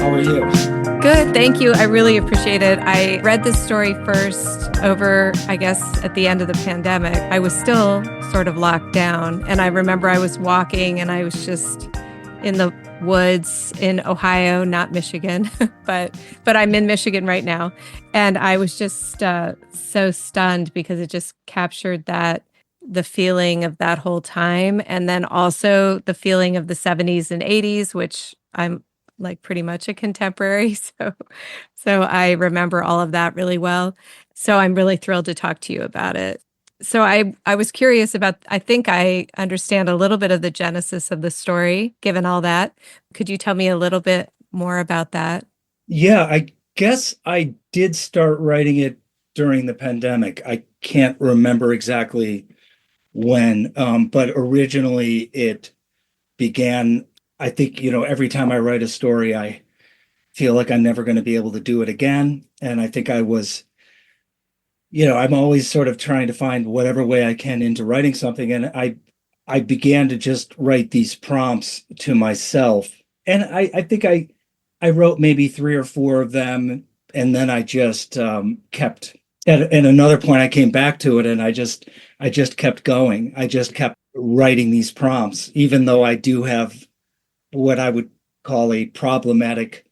How are you? Good, thank you. I really appreciate it. I read this story first over, I guess, at the end of the pandemic. I was still sort of locked down, and I remember I was walking and I was just in the woods in Ohio, not Michigan, but I'm in Michigan right now, and I was just so stunned because it just captured the feeling of that whole time, and then also the feeling of the 70s and 80s, which I'm like pretty much a contemporary. So I remember all of that really well. So I'm really thrilled to talk to you about it. So I was curious about, I think I understand a little bit of the genesis of the story, given all that. Could you tell me a little bit more about that? Yeah, I guess I did start writing it during the pandemic. I can't remember exactly when, but originally it began. I think, every time I write a story, I feel like I'm never going to be able to do it again. And I think I'm always sort of trying to find whatever way I can into writing something. And I began to just write these prompts to myself. And I think I wrote maybe three or four of them. And then I just kept at another point I came back to it and I just kept going. I just kept writing these prompts, even though I do have what I would call a problematic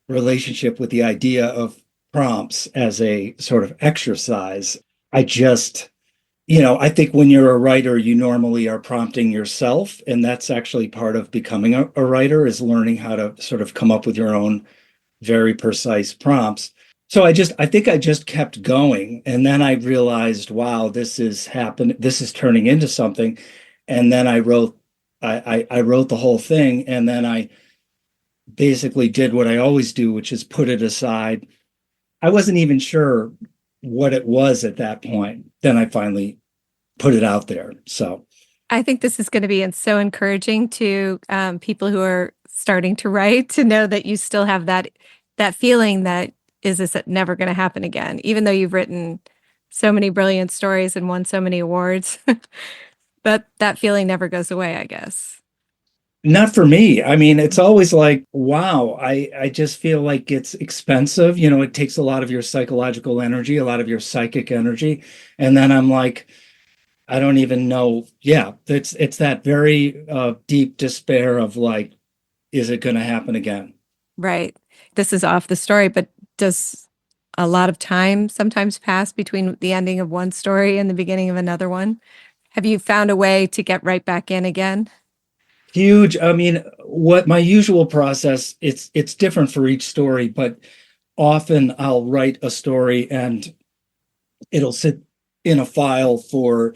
relationship with the idea of prompts as a sort of exercise. I just, I think when you're a writer, you normally are prompting yourself. And that's actually part of becoming a writer, is learning how to sort of come up with your own very precise prompts. So I think I just kept going. And then I realized, wow, this is happening. This is turning into something. And then I wrote the whole thing. And then I basically did what I always do, which is put it aside. I wasn't even sure what it was at that point. Then I finally put it out there. So, I think this is going to be so encouraging to people who are starting to write, to know that you still have that feeling that is this never going to happen again, even though you've written so many brilliant stories and won so many awards. But that feeling never goes away, I guess. not for me. I mean, it's always like, wow, I just feel like it's expensive. It takes a lot of your psychological energy, a lot of your psychic energy. And then I'm like, I don't even know. Yeah, it's that very deep despair of like, is it going to happen again? Right. This is off the story, but does a lot of time sometimes pass between the ending of one story and the beginning of another one? Have you found a way to get right back in again? Huge. I mean, what my usual process, it's different for each story, but often I'll write a story and it'll sit in a file for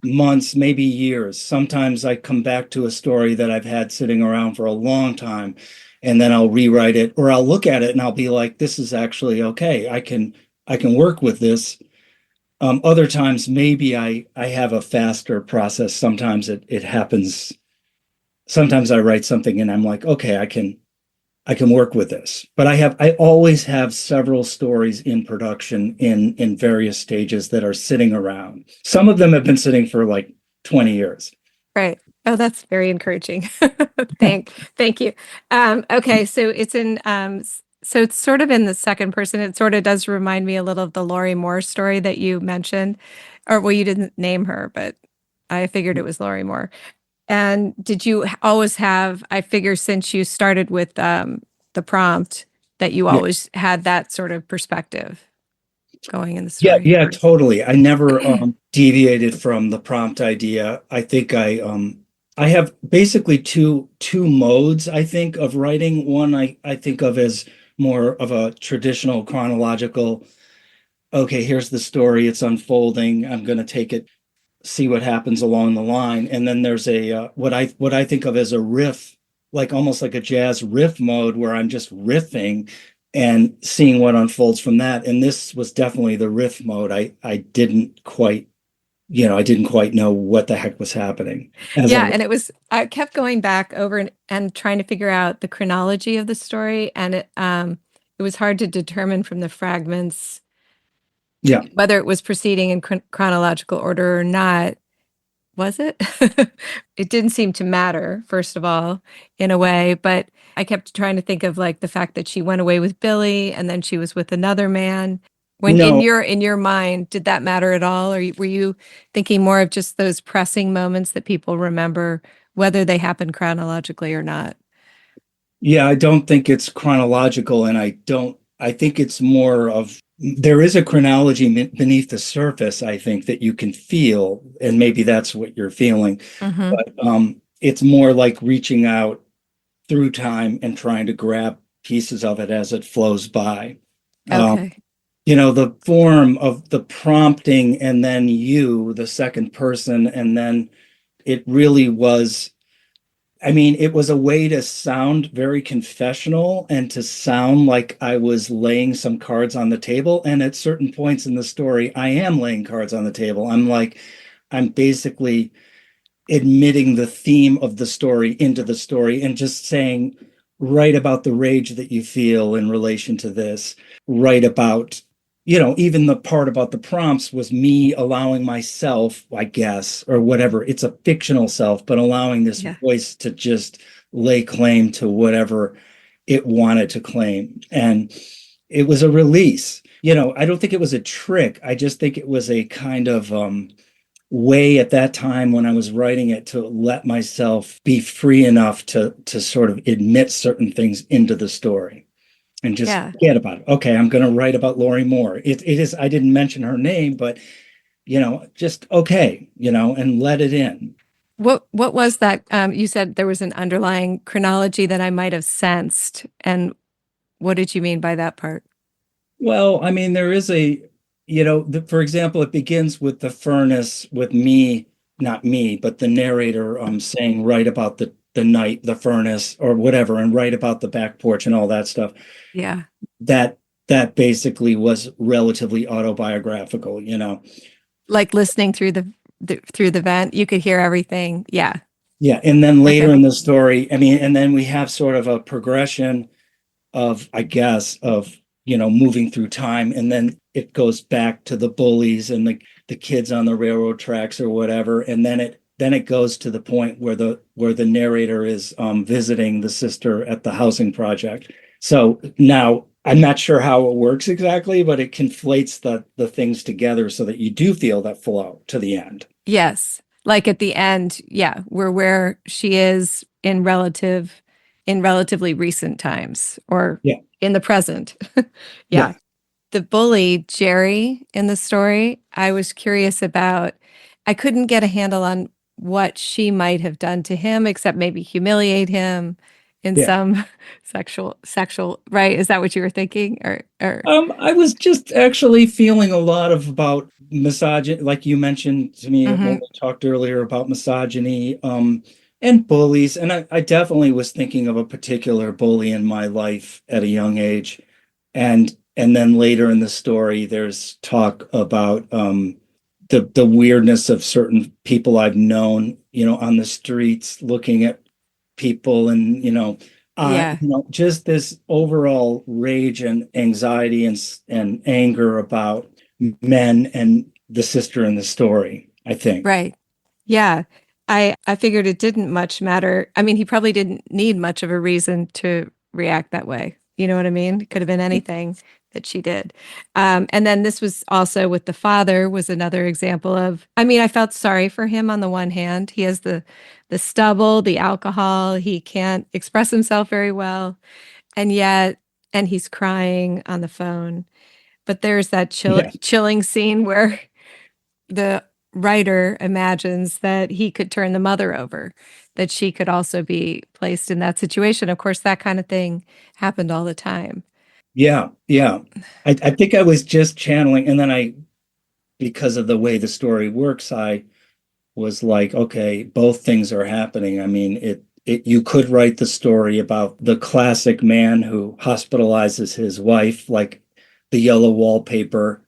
months, maybe years. Sometimes I come back to a story that I've had sitting around for a long time, and then I'll rewrite it, or I'll look at it and I'll be like, this is actually okay. I can work with this. Other times maybe I have a faster process. Sometimes it happens. Sometimes I write something and I'm like, okay, I can work with this. But I always have several stories in production in various stages that are sitting around. Some of them have been sitting for like 20 years. Right. Oh, that's very encouraging. Thank you. Okay, so so it's sort of in the second person. It sort of does remind me a little of the Laurie Moore story that you mentioned, or well, you didn't name her, but I figured it was Laurie Moore. And did you always have, I figure since you started with the prompt, that you Yeah. always had that sort of perspective going in the Yeah, story? yeah, totally. I never deviated from the prompt idea. I think I have basically two modes, I think, of writing. One I think of as more of a traditional chronological, okay, here's the story, it's unfolding. I'm going to take it, see what happens along the line. And then there's a what I think of as a riff, like almost like a jazz riff mode, where I'm just riffing and seeing what unfolds from that. And this was definitely the riff mode. I didn't quite know what the heck was happening as Yeah, I and I kept going back over and trying to figure out the chronology of the story, and it was hard to determine from the fragments yeah. whether it was proceeding in chronological order or not. Was it? It didn't seem to matter, first of all, in a way, but I kept trying to think of like the fact that she went away with Billy and then she was with another man. When No, in your mind, did that matter at all? Or were you thinking more of just those pressing moments that people remember, whether they happen chronologically or not? yeah, I don't think it's chronological, and I think it's more of, there is a chronology beneath the surface, I think, that you can feel, and maybe that's what you're feeling. Hmm. But it's more like reaching out through time and trying to grab pieces of it as it flows by. Um, Okay. the form of the prompting, and then you, the second person, and then it really was, I mean, it was a way to sound very confessional and to sound like I was laying some cards on the table. And at certain points in the story, I am laying cards on the table. I'm basically admitting the theme of the story into the story and just saying, write about the rage that you feel in relation to this, write about, even the part about the prompts was me allowing myself, I guess, or whatever. It's a fictional self, but allowing this Yeah. voice to just lay claim to whatever it wanted to claim. And it was a release. I don't think it was a trick. I just think it was a kind of way at that time when I was writing it to let myself be free enough to sort of admit certain things into the story and just Yeah. forget about it. Okay, I'm going to write about Lori Moore. It is, I didn't mention her name, but just okay, and let it in. What was that? You said there was an underlying chronology that I might have sensed. And what did you mean by that part? Well, I mean, there is for example, it begins with the furnace with me, not me, but the narrator saying, write about the night, the furnace, or whatever, and write about the back porch and all that stuff. Yeah. That that basically was relatively autobiographical. Like listening through through the vent, you could hear everything. Yeah. Yeah. And then later Okay. in the story, I mean, and then we have sort of a progression of, I guess, of, moving through time. And then it goes back to the bullies and the kids on the railroad tracks or whatever. And then it goes to the point where the narrator is visiting the sister at the housing project. So now I'm not sure how it works exactly, but it conflates the things together so that you do feel that flow to the end. Yes. Like at the end, yeah, we're where she is in relatively recent times or Yeah. in the present. Yeah. Yeah. The bully, Jerry, in the story, I was curious about. I couldn't get a handle on what she might have done to him, except maybe humiliate him in Yeah. some sexual, right? Is that what you were thinking? Or I was just actually feeling a lot of about misogyny, like you mentioned to me when Mhm. we talked earlier about misogyny, and bullies. And I definitely was thinking of a particular bully in my life at a young age. And then later in the story, there's talk about the weirdness of certain people I've known, on the streets, looking at people and Yeah, just this overall rage and anxiety and anger about men and the sister in the story, I think. right. Yeah. I figured it didn't much matter. I mean, he probably didn't need much of a reason to react that way. You know what I mean? It could have been anything that she did. And then this was also with the father was another example of, I mean, I felt sorry for him on the one hand. He has the stubble, the alcohol, he can't express himself very well. And yet, and he's crying on the phone. But there's that Yeah. chilling scene where the writer imagines that he could turn the mother over, that she could also be placed in that situation. Of course, that kind of thing happened all the time. Yeah. Yeah. I think I was just channeling, and then because of the way the story works, I was like, okay, both things are happening. I mean, you could write the story about the classic man who hospitalizes his wife, like the yellow wallpaper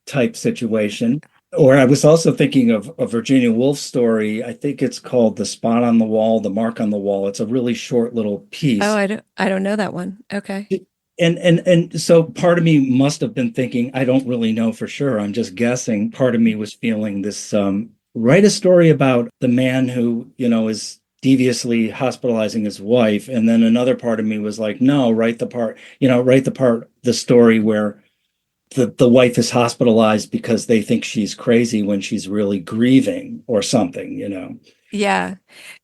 type situation. Or I was also thinking of a Virginia Woolf story. I think it's called The Spot on the Wall, The Mark on the Wall. It's a really short little Oh, piece. I don't know that one. Okay. And so part of me must have been thinking, I don't really know for sure. I'm just guessing. Part of me was feeling this write a story about the man who, is deviously hospitalizing his wife. And then another part of me was like, no, the story where the wife is hospitalized because they think she's crazy when she's really grieving or something. Yeah.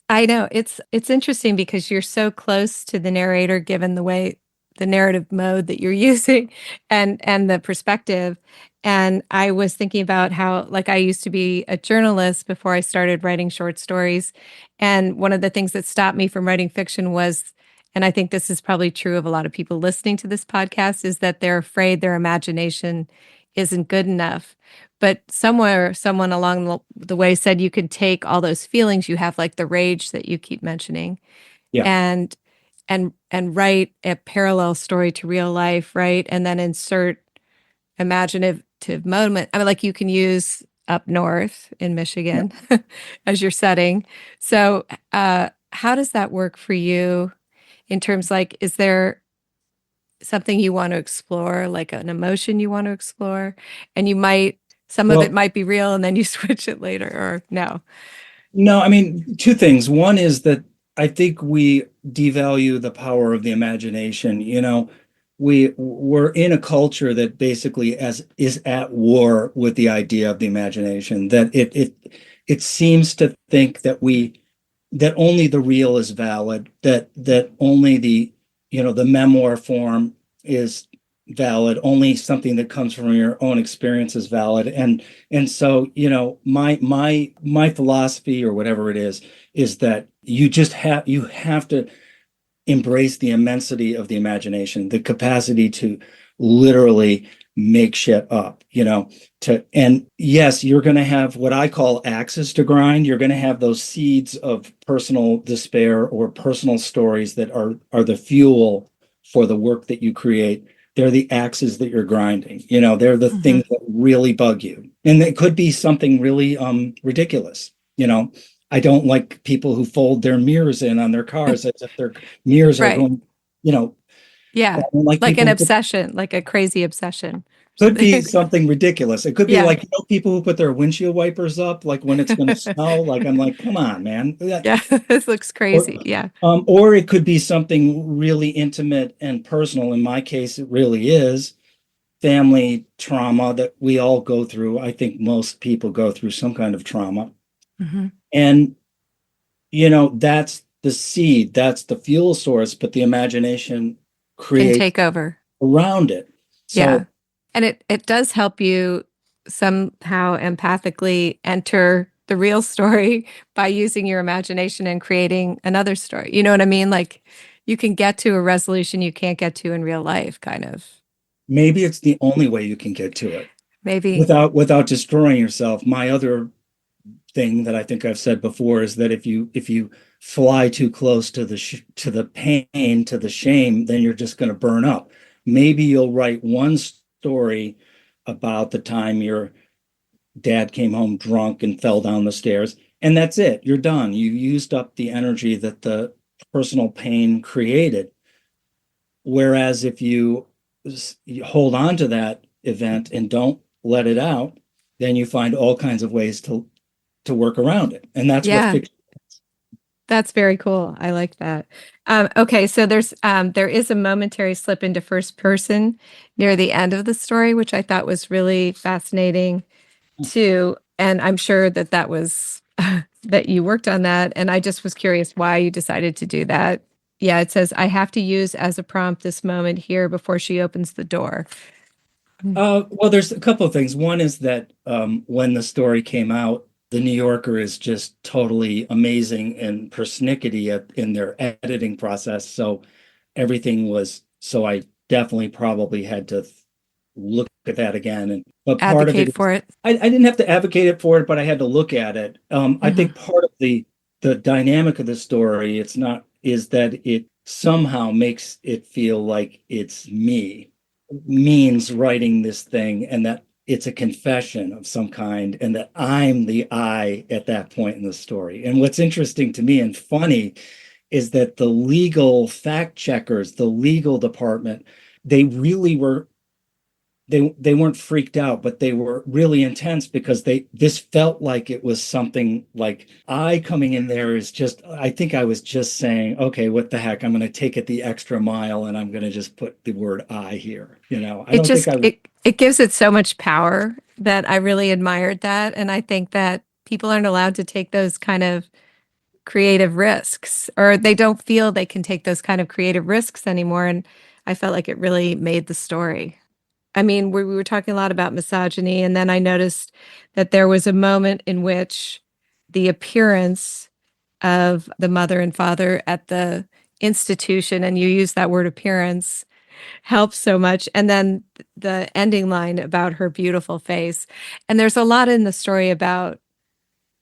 I know it's interesting because you're so close to the narrator given the way the narrative mode that you're using and the perspective. And I was thinking about how like I used to be a journalist before I started writing short stories. And one of the things that stopped me from writing fiction was, and I think this is probably true of a lot of people listening to this podcast, is that they're afraid their imagination isn't good enough. But somewhere, someone along the way said you could take all those feelings you have, like the rage that you keep mentioning, Yeah. and and write a parallel story to real life, right? And then insert imaginative moment. I mean, like you can use up north in Yeah. Michigan as your setting. So, how does that work for you in terms like, is there something you want to explore, like an emotion you want to explore, and you might some of it Well, might be real, and then you switch it later, or no? no, I mean, two things. One is that I think we devalue the power of the imagination. We're in a culture that basically as is at war with the idea of the imagination, that it seems to think that only the real is valid, that only the memoir form is valid, only something that comes from your own experience is valid. And so, my philosophy or whatever it is that you have to embrace the immensity of the imagination, the capacity to literally make shit up, and yes, you're going to have what I call axes to grind. You're going to have those seeds of personal despair or personal stories that are the fuel for the work that you create. They're the axes that you're grinding. They're the Hmm. things that really bug you. And it could be something really ridiculous. I don't like people who fold their mirrors in on their cars as if their mirrors are Right. going, you know, I Yeah. don't like Like an people who obsession, like a crazy obsession. could be something ridiculous. It could be Yeah. like, people who put their windshield wipers up, like when it's going to snow. Like, I'm like, come on, man. Yeah. Yeah. This looks Or, crazy. Yeah. or it could be something really intimate and personal. In my case, it really is family trauma that we all go through. I think most people go through some kind of trauma. Hmm. And, that's the seed, that's the fuel source, but the imagination Can creates take over. around it. Yeah. So And it does help you somehow empathically enter the real story by using your imagination and creating another story. You know what I mean? Like you can get to a resolution you can't get to in real life, kind of. maybe it's the only way you can get to it Maybe. without destroying yourself. My other thing that I think I've said before is that if you fly too close to the pain, to the shame, then you're just going to burn up. Maybe you'll write one story about the time your dad came home drunk and fell down the stairs, and that's it. You're done. You used up the energy that the personal pain created. Whereas if you hold on to that event and don't let it out, then you find all kinds of ways to work around it. And that's what Yeah. fiction. That's very cool. I like that. Okay, so there is a momentary slip into first person near the end of the story, which I thought was really fascinating too. And I'm sure that that was that you worked on that. And I just was curious why you decided to do that. Yeah, it says I have to use as a prompt this moment here before she opens the door. Well, there's a couple of things. One is that when the story came out, the New Yorker is just totally amazing and persnickety in their editing process. So I definitely probably had to look at that again. But part of it Advocate is for it. I didn't have to advocate it for it, but I had to look at it. I Hmm. think part of the dynamic of the story, it's not is that it somehow makes it feel like it's me, means writing this thing, and that it's a confession of some kind, and that I'm the I at that point in the story. And what's interesting to me and funny is that the legal fact checkers, the legal department, they really were they weren't freaked out, but they were really intense because they this felt like it was something like I coming in there is just I think I was just saying, okay, what the heck? I'm going to take it the extra mile and I'm going to just put the word I here. I It don't think just I was. it gives it so much power that I really admired that. And I think that people aren't allowed to take those kind of creative risks, or they don't feel they can take those kind of creative risks anymore. And I felt like it really made the story. I mean, we were talking a lot about misogyny, and then I noticed that there was a moment in which the appearance of the mother and father at the institution, and you use that word appearance, helps so much. And then the ending line about her beautiful face. And there's a lot in the story about,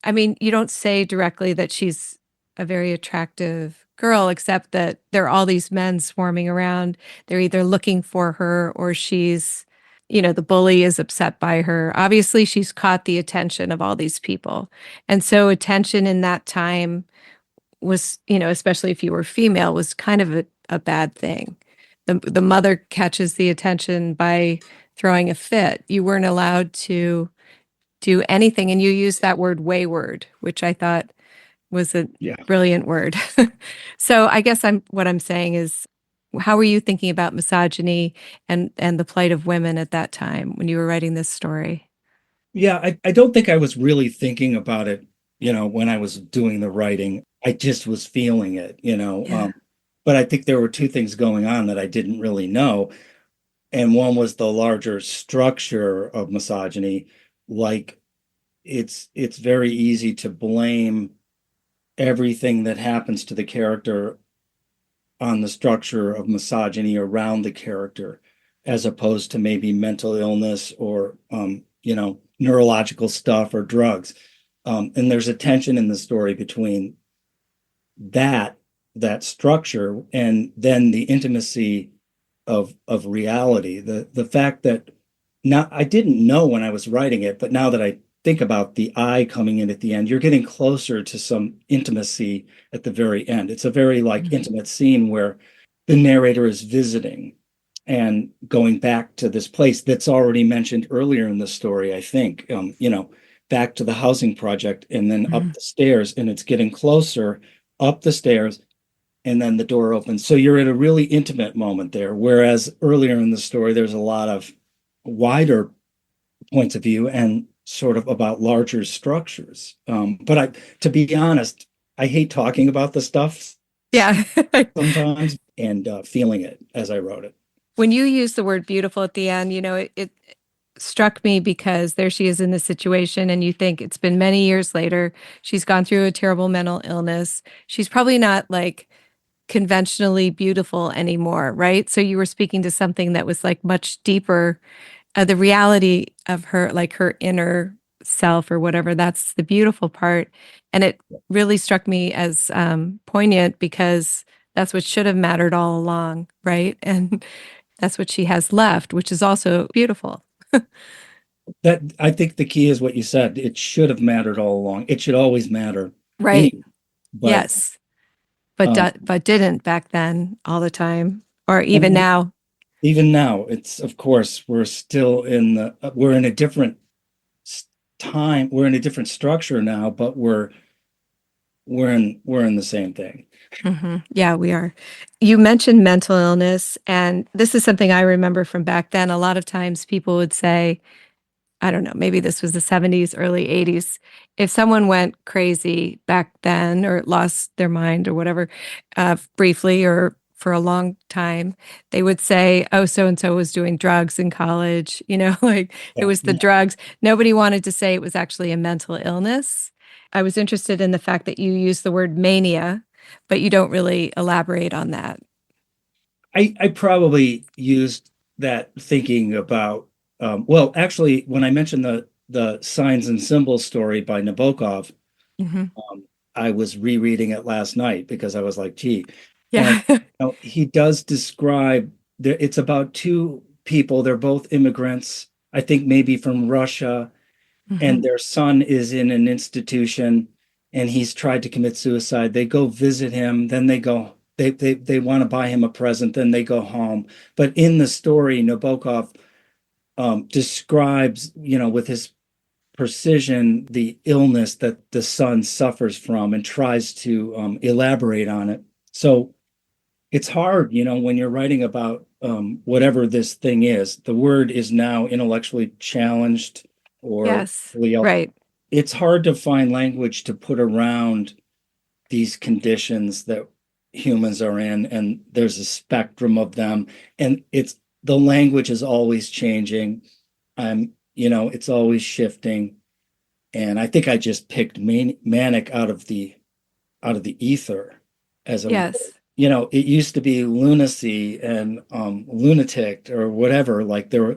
I mean, you don't say directly that she's a very attractive girl, except that there are all these men swarming around. They're either looking for her or the bully is upset by her. Obviously, she's caught the attention of all these people. And so attention in that time was, especially if you were female, was kind of a bad thing. The mother catches the attention by throwing a fit. You weren't allowed to do anything. And you used that word wayward, which I thought was a Yeah. brilliant word. So I guess what I'm saying is, how were you thinking about misogyny and the plight of women at that time when you were writing this story? Yeah, I don't think I was really thinking about it, when I was doing the writing. I just was feeling it. Yeah. But I think there were two things going on that I didn't really know. And one was the larger structure of misogyny. Like it's very easy to blame everything that happens to the character on the structure of misogyny around the character, as opposed to maybe mental illness or neurological stuff or drugs. And there's a tension in the story between that that structure and then the intimacy of reality. The fact that now I didn't know when I was writing it, but now that I think about the I coming in at the end, you're getting closer to some intimacy at the very end. It's a very like Mhm. intimate scene where the narrator is visiting and going back to this place that's already mentioned earlier in the story, I think, back to the housing project and then up Mhm. the stairs, and it's getting closer up the stairs, and then the door opens. So you're at a really intimate moment there. Whereas earlier in the story, there's a lot of wider points of view and sort of about larger structures. To be honest, I hate talking about the stuff Yeah. sometimes and feeling it as I wrote it. When you use the word beautiful at the end, it struck me because there she is in this situation, and you think it's been many years later. She's gone through a terrible mental illness. She's probably not like conventionally beautiful anymore, right? So you were speaking to something that was like much deeper, the reality of her, like her inner self or whatever. That's the beautiful part. And it really struck me as poignant because that's what should have mattered all along, right? And that's what she has left, which is also beautiful. That I think the key is what you said. It should have mattered all along. It should always matter Right. anyway. But Yes. But um, but didn't back then all the time, or even and now. even now, it's of course we're in a different time. We're in a different structure now, but we're in the same thing. Yeah, we are. You mentioned mental illness, and this is something I remember from back then. A lot of times people would say, I don't know, maybe this was the 70s, early 80s. If someone went crazy back then or lost their mind or whatever, briefly or for a long time, they would say, oh, so and so was doing drugs in college, like it Yeah, was the yeah. drugs. Nobody wanted to say it was actually a mental illness. I was interested in the fact that you use the word mania, but you don't really elaborate on that. I probably used that thinking about well, actually, when I mentioned the signs and symbols story by Nabokov, Hmm. um, I was rereading it last night because I was like, gee, and Yeah. he does describe it's about two people. They're both immigrants, I think maybe from Russia, and Hmm. their son is in an institution and he's tried to commit suicide. They go visit him, then they want to buy him a present, then they go home. But in the story, Nabokov describes, with his precision, the illness that the son suffers from and tries to elaborate on it. So it's hard, when you're writing about whatever this thing is. The word is now intellectually challenged or Yes, right. it's hard to find language to put around these conditions that humans are in, and there's a spectrum of them, and it's the language is always changing. It's always shifting. And I think I just picked manic out of the ether as a, Yes, it used to be lunacy and lunatic or whatever. Like there,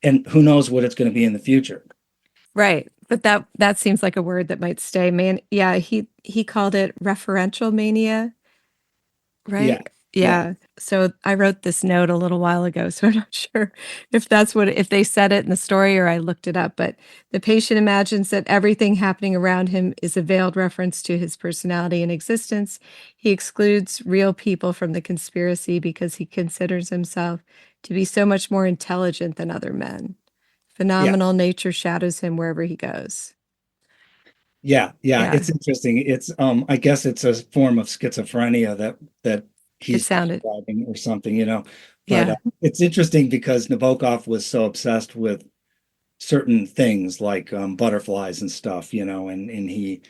and who knows what it's going to be in the future. right. But that seems like a word that might stay. Man, yeah, he called it referential mania, Yeah, right? yeah, Yeah. So I wrote this note a little while ago, so I'm not sure if they said it in the story or I looked it up, but the patient imagines that everything happening around him is a veiled reference to his personality and existence. He excludes real people from the conspiracy because he considers himself to be so much more intelligent than other men. yeah, Phenomenal nature shadows him wherever he goes. yeah. Yeah, It's interesting. I guess it's a form of schizophrenia that it he's sounded. describing or something, But Yeah, it's interesting because Nabokov was so obsessed with certain things like butterflies and stuff, and he,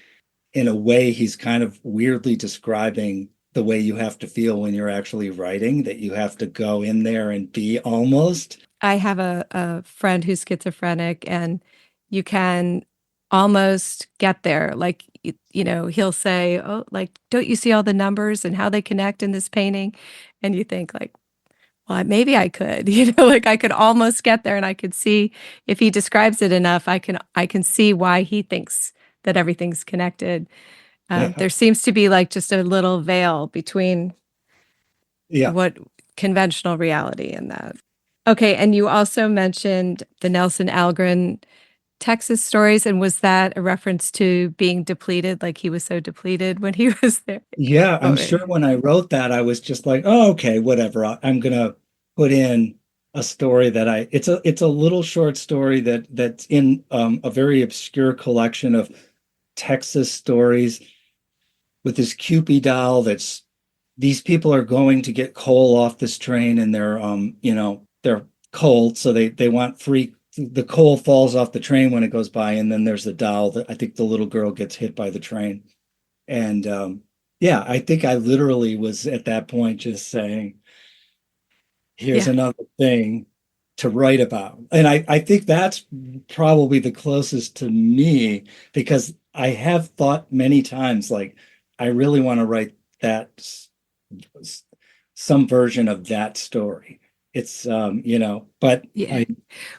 in a way, he's kind of weirdly describing the way you have to feel when you're actually writing, that you have to go in there and be almost. I have a friend who's schizophrenic, and you can almost get there. Like, he'll say, "Oh, like, don't you see all the numbers and how they connect in this painting?" And you think, like, well, maybe I could, like I could almost get there, and I could see if he describes it enough, I can see why he thinks that everything's connected. Yeah, There seems to be like just a little veil between yeah. what conventional reality and that. Okay, and you also mentioned the Nelson Algren Texas stories, and was that a reference to being depleted? Like he was so depleted when he was there? Yeah, I'm Oh, sure when I wrote that, I was just like, oh, okay, whatever. I'm gonna put in a story that it's a little short story that's in a very obscure collection of Texas stories with this Cupid doll that's these people are going to get coal off this train, and they're cold, so they want free. The coal falls off the train when it goes by, and then there's the doll that I think the little girl gets hit by the train. And yeah, I think I literally was at that point just saying, here's yeah. another thing to write about. And I think that's probably the closest to me, because I have thought many times, like, I really want to write that some version of that story. It's but Yeah.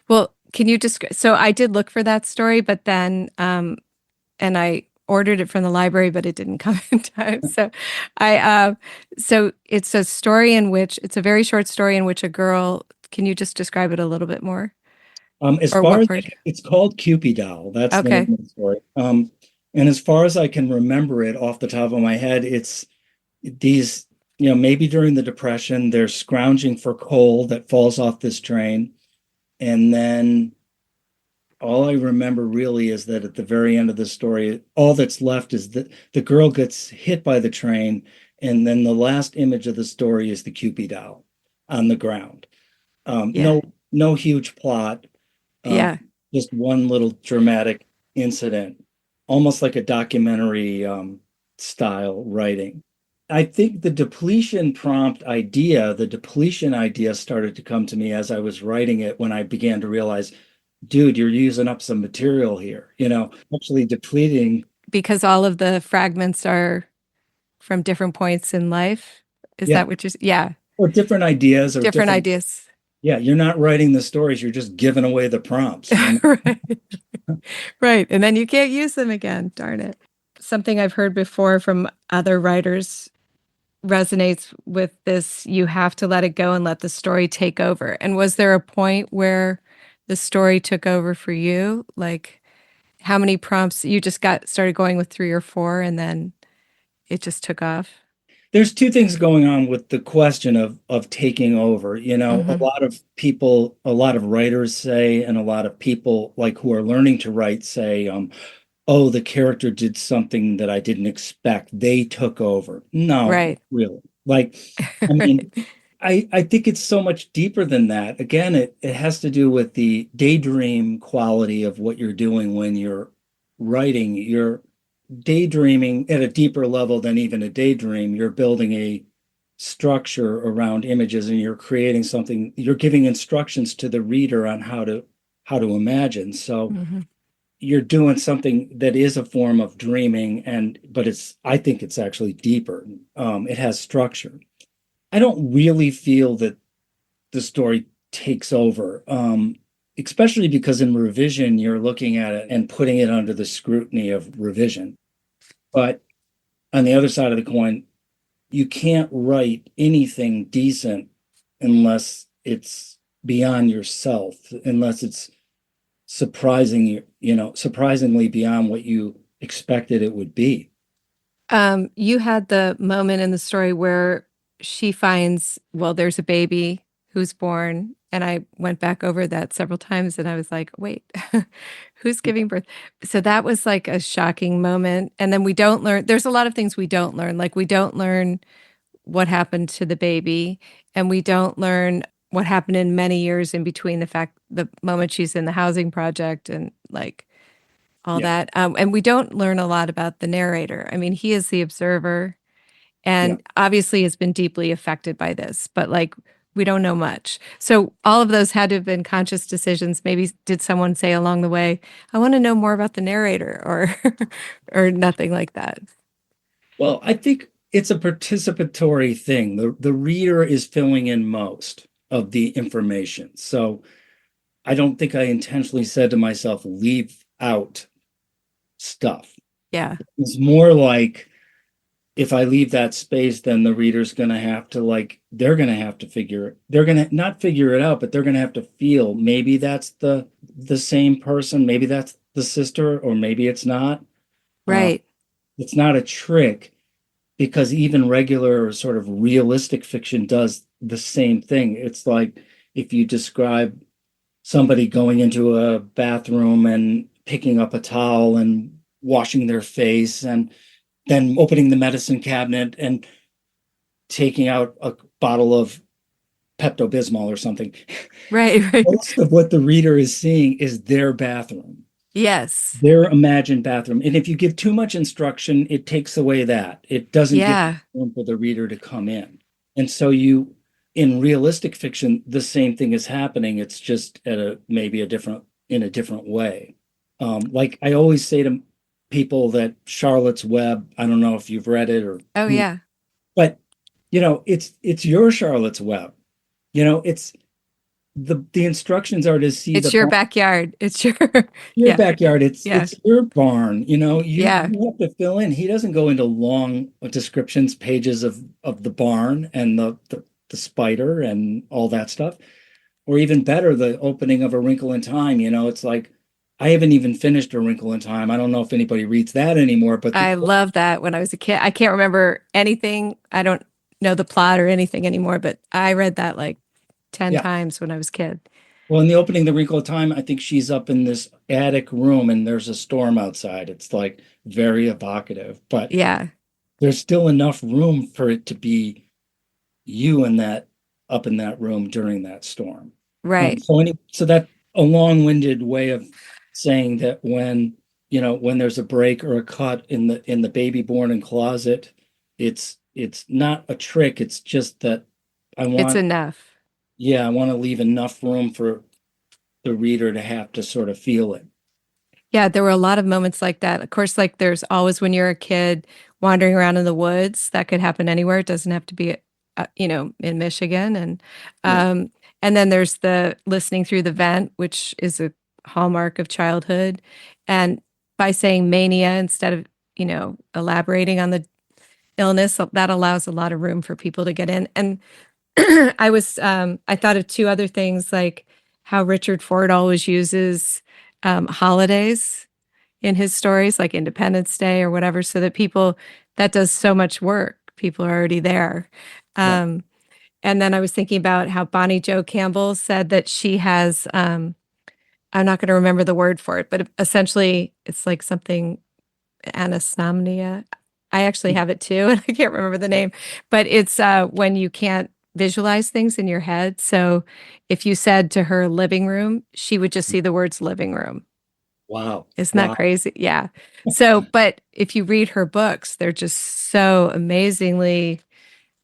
Well, can you just so I did look for that story, but then and I ordered it from the library, but it didn't come in time. So I so it's a story in which it's a very short story in which a girl, can you just describe it a little bit more? as Or far what as part? it's called Cupid doll, that's the Okay. name of the story. And as far as I can remember it off the top of my head, it's these, maybe during the Depression, they're scrounging for coal that falls off this train. And then all I remember really is that at the very end of the story, all that's left is that the girl gets hit by the train. And then the last image of the story is the Cupid doll on the ground. Yeah. No huge plot, um, Yeah. just one little dramatic incident, almost like a documentary style writing. I think the depletion idea started to come to me as I was writing it, when I began to realize, dude, you're using up some material here, actually depleting. Because all of the fragments are from different points in life. Is Yeah. that what you're, yeah, Or different ideas or different different, ideas. yeah, you're not writing the stories, you're just giving away the prompts. Right. Right. And then you can't use them again. Darn it. Something I've heard before from other writers resonates with this: you have to let it go and let the story take over. And was there a point where the story took over for you? Like how many prompts you just got started going with three or four and then it just took off? there's two things going on with the question of taking over. You know, a Hmm. lot of people, a lot of writers say, and a lot of people like who are learning to write say, oh, the character did something that I didn't expect. They took over. No, Right. really. Like, I mean, Right. I think it's so much deeper than that. Again, it has to do with the daydream quality of what you're doing when you're writing. You're daydreaming at a deeper level than even a daydream. You're building a structure around images and you're creating something, you're giving instructions to the reader on how to imagine. So Hmm. you're doing something that is a form of dreaming and but it's I think it's actually deeper. It has structure. I don't really feel that the story takes over. Especially because in revision, you're looking at it and putting it under the scrutiny of revision. But on the other side of the coin, you can't write anything decent unless it's beyond yourself, unless it's surprisingly beyond what you expected it would be. You had the moment in the story where she finds, well, there's a baby who's born. And I went back over that several times and I was like, wait, who's giving birth? So that was like a shocking moment. And then we don't learn, there's a lot of things we don't learn. Like we don't learn what happened to the baby, and we don't learn what happened in many years in between the moment she's in the housing project and like all Yeah, that. And we don't learn a lot about the narrator. I mean, he is the observer yeah. and obviously has been deeply affected by this, but like we don't know much. So all of those had to have been conscious decisions. Maybe did someone say along the way, I want to know more about the narrator or or nothing like that. Well, I think it's a participatory thing. The reader is filling in most of the information. So I don't think I intentionally said to myself, leave out stuff. Yeah. It's more like if I leave that space, then the reader's going to have to they're going to have to they're going to not figure it out, but they're going to have to feel maybe that's the same person, maybe that's the sister, or maybe it's not. Uh, Right. it's not a trick because even regular sort of realistic fiction does the same thing. It's like if you describe somebody going into a bathroom and picking up a towel and washing their face and then opening the medicine cabinet and taking out a bottle of Pepto-Bismol or something. Right. Right. Most of what the reader is seeing is their bathroom, Yes. their imagined bathroom. And if you give too much instruction, it takes away that. It doesn't give Yeah. room for the reader to come in. And so in realistic fiction, the same thing is happening. It's just at in a different way. Like I always say to people that Charlotte's Web, I don't know if you've read it or Oh, who, yeah. but it's your Charlotte's Web. It's the instructions are to see the It's your backyard. It's your, your yeah. backyard. Yeah. It's your barn. Yeah. You have to fill in. He doesn't go into long descriptions pages of the barn and the spider and all that stuff. Or even better, the opening of A Wrinkle in Time. It's like I haven't even finished A Wrinkle in Time. I don't know if anybody reads that anymore, but I love that when I was a kid. I can't remember anything. I don't know the plot or anything anymore, but I read that like 10 yeah. times when I was a kid. Well, in the opening, The Wrinkle of Time, I think she's up in this attic room and there's a storm outside. It's like very evocative, but Yeah. there's still enough room for it to be you in that up in that room during that storm. Right. So that a long-winded way of saying that when there's a break or a cut in the baby born in closet, it's not a trick. It's just that I It's want, enough. yeah, I want to leave enough room for the reader to have to sort of feel it. Yeah, there were a lot of moments like that. Of course, like there's always when you're a kid wandering around in the woods, that could happen anywhere. It doesn't have to be, in Michigan. Yeah. Um, and then there's the listening through the vent, which is a hallmark of childhood. And by saying mania instead of, elaborating on the illness, that allows a lot of room for people to get in. And I thought of two other things like how Richard Ford always uses holidays in his stories, like Independence Day or whatever, so that that does so much work People are already there. Yeah. And then I was thinking about how Bonnie Jo Campbell said that she has, I'm not going to remember the word for it, but essentially it's like something anosmia. I actually have it too, and I can't remember the name, but it's when you can't visualize things in your head. So if you said to her living room, she would just see the words living room. Wow. Isn't that Wow. crazy? Yeah. So, but if you read her books, they're just so amazingly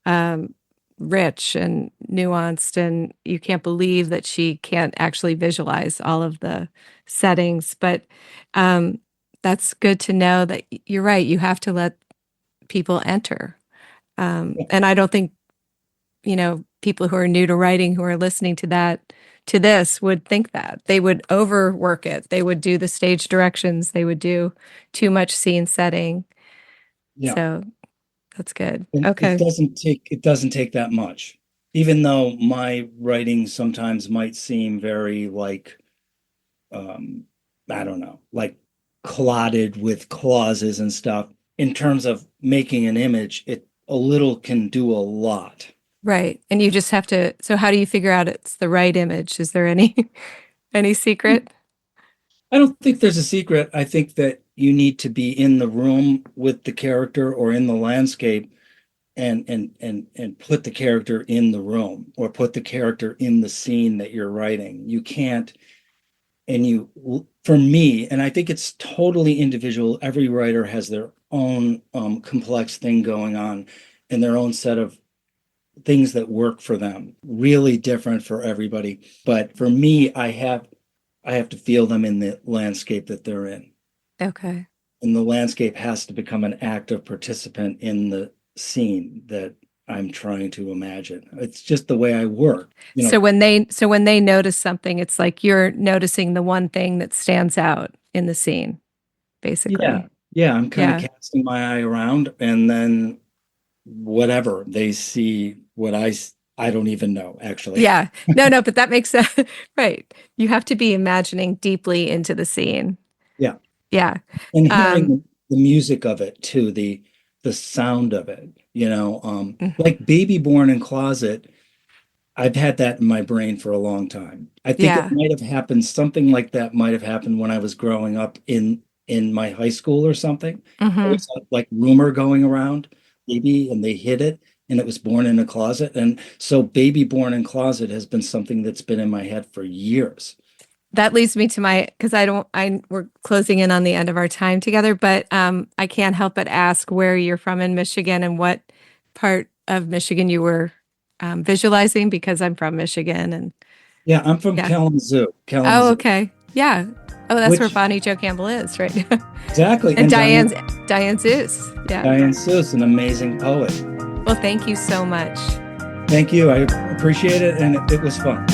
um, rich and nuanced, and you can't believe that she can't actually visualize all of the settings. But um, that's good to know that you're right. You have to let people enter. And I don't think, people who are new to writing who are listening to this would think that. They would overwork it. They would do the stage directions. They would do too much scene setting. Yeah. So that's good. And Okay. it doesn't take that much. Even though my writing sometimes might seem very like um I don't know, like clotted with clauses and stuff. In terms of making an image, it a little can do a lot. Right. And you just have to, so how do you figure out it's the right image? Is there any any secret? I don't think there's a secret. I think that you need to be in the room with the character or in the landscape and put the character in the room or put the character in the scene that you're writing. You can't, and you, for me, and I think it's totally individual. Every writer has their own complex thing going on and their own set of things that work for them. Really different for everybody. But for me, I have to feel them in the landscape that they're in. Okay. And the landscape has to become an active participant in the scene that I'm trying to imagine. It's just the way I work. So when they notice something, it's like you're noticing the one thing that stands out in the scene, Yeah. basically. Yeah. I'm kind of Yeah. casting my eye around and then whatever they see, I don't even know actually. Yeah. No, no, but that makes sense. Right. You have to be imagining deeply into the scene. Yeah. Yeah. And hearing Um, the music of it too, the sound of it, mhm. like Baby Born in Closet. I've had that in my brain for a long time. I think it Yeah. might have happened, something like that might have happened when I was growing up in my high school or something. There Hmm. was like rumor going around, maybe, and they hid it, and it was born in a closet. And so Baby Born in Closet has been something that's been in my head for years. That leads me to because we're closing in on the end of our time together, but I can't help but ask where you're from in Michigan and what part of Michigan you were visualizing, because I'm from Michigan. And Yeah, I'm from yeah. Oh, Kalamazoo, okay. Yeah. Oh, that's where which Bonnie Jo Campbell is, right? exactly, And and Diane Zeus. Yeah. Diane Seuss, an amazing poet. Well, thank you so much. Thank you. I appreciate it, and it was fun.